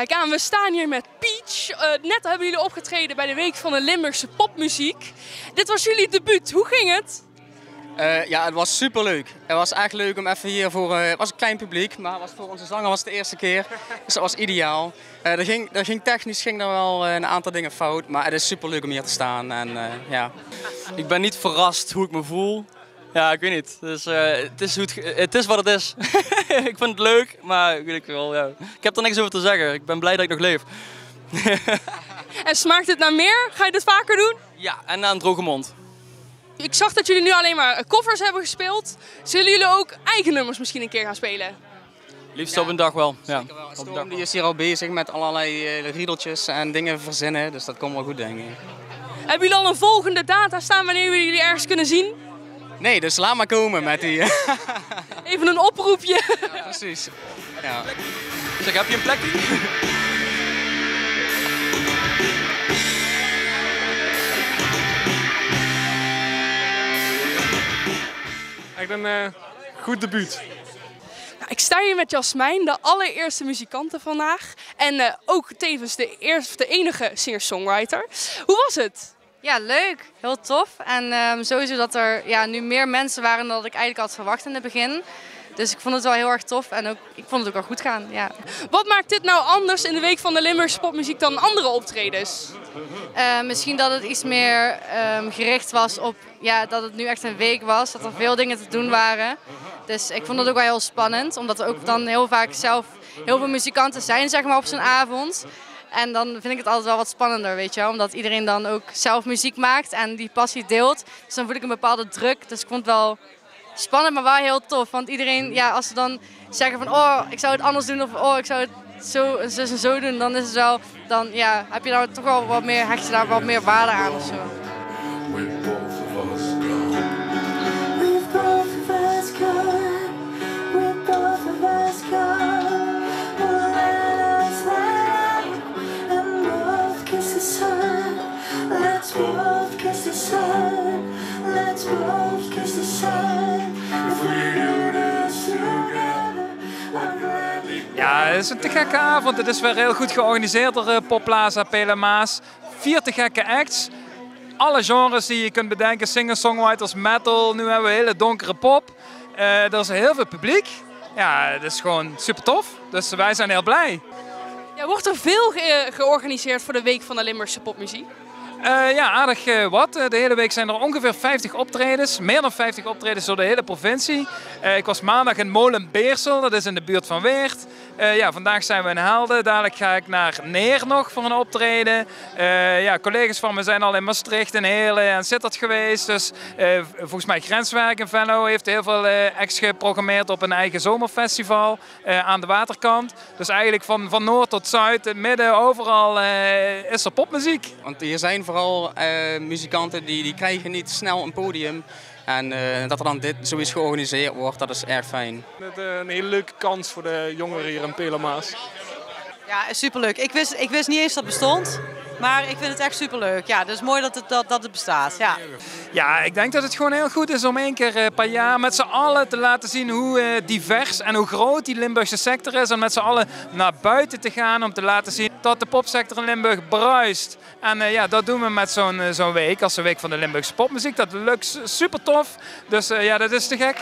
Kijk aan, we staan hier met Peach. Net hebben jullie opgetreden bij de Week van de Limburgse Popmuziek. Dit was jullie debuut. Hoe ging het? Ja, het was superleuk. Het was echt leuk om even hier voor... het was een klein publiek, maar voor onze zanger was het de eerste keer. Dus dat was ideaal. Technisch ging er wel een aantal dingen fout, maar het is superleuk om hier te staan. En, ja. Ik ben niet verrast hoe ik me voel. Ja, ik weet niet. Dus, het is wat het is. Ik vind het leuk, maar weet ik wel, ja. Ik heb er niks over te zeggen. Ik ben blij dat ik nog leef. En smaakt het naar meer? Ga je dit vaker doen? Ja, en na een droge mond. Ik zag dat jullie nu alleen maar covers hebben gespeeld. Zullen jullie ook eigen nummers misschien een keer gaan spelen? Liefst op een dag wel. Ja. Storm die is hier al bezig met allerlei riedeltjes en dingen verzinnen, dus dat komt wel goed, denk ik. Hebben jullie al een volgende data staan wanneer we jullie ergens kunnen zien? Nee, dus laat maar komen met die... Even een oproepje. Ja, precies. Ja. Zeg, heb je een plekje? Echt een goed debuut. Nou, ik sta hier met Jasmijn, de allereerste muzikante vandaag. En ook tevens de enige singer-songwriter. Hoe was het? Ja, leuk. Heel tof. En sowieso dat er nu meer mensen waren dan ik eigenlijk had verwacht in het begin. Dus ik vond het wel heel erg tof en ik vond het ook wel goed gaan. Ja. Wat maakt dit nou anders in de Week van de Limburgse Popmuziek dan andere optredens? Misschien dat het iets meer gericht was op dat het nu echt een week was. Dat er veel dingen te doen waren. Dus ik vond het ook wel heel spannend. Omdat er ook dan heel vaak zelf heel veel muzikanten zijn, zeg maar, op zo'n avond. En dan vind ik het altijd wel wat spannender, weet je wel. Omdat iedereen dan ook zelf muziek maakt en die passie deelt. Dus dan voel ik een bepaalde druk. Dus ik vond het wel spannend, maar wel heel tof. Want iedereen, als ze dan zeggen van, oh, ik zou het anders doen. Of oh, ik zou het zo en zo doen. Dan is het wel, heb je daar toch wel wat meer, hecht je daar wat meer waarde aan of zo. Ja, het is een te gekke avond. Het is weer heel goed georganiseerd door Popplaza Pelemaas. 4 te gekke acts. Alle genres die je kunt bedenken. Singer-songwriters, metal. Nu hebben we hele donkere pop. Er is heel veel publiek. Ja, het is gewoon super tof. Dus wij zijn heel blij. Ja, wordt er veel georganiseerd voor de Week van de Limburgse Popmuziek? Ja, aardig wat. De hele week zijn er ongeveer 50 optredens. Meer dan 50 optredens door de hele provincie. Ik was maandag in Molenbeersel, dat is in de buurt van Weert. Vandaag zijn we in Helden. Dadelijk ga ik naar Neer nog voor een optreden. Collega's van me zijn al in Maastricht, in Heerlen en Sittard geweest. Dus volgens mij Grenswerk in Venlo heeft heel veel acts geprogrammeerd op een eigen zomerfestival aan de waterkant. Dus eigenlijk van noord tot zuid, het midden, overal is er popmuziek. Want hier zijn vooral muzikanten die krijgen niet snel een podium. En dat er dan zoiets georganiseerd wordt, dat is erg fijn. Een hele leuke kans voor de jongeren hier in Pelemaas. Ja, superleuk. Ik wist niet eens dat het bestond. Maar ik vind het echt superleuk. Ja, dus mooi dat het bestaat. Ja. Ja, ik denk dat het gewoon heel goed is om 1 keer per jaar met z'n allen te laten zien hoe divers en hoe groot die Limburgse sector is. En met z'n allen naar buiten te gaan om te laten zien dat de popsector in Limburg bruist. En dat doen we met zo'n week als de Week van de Limburgse Popmuziek. Dat lukt super tof. Dus dat is te gek.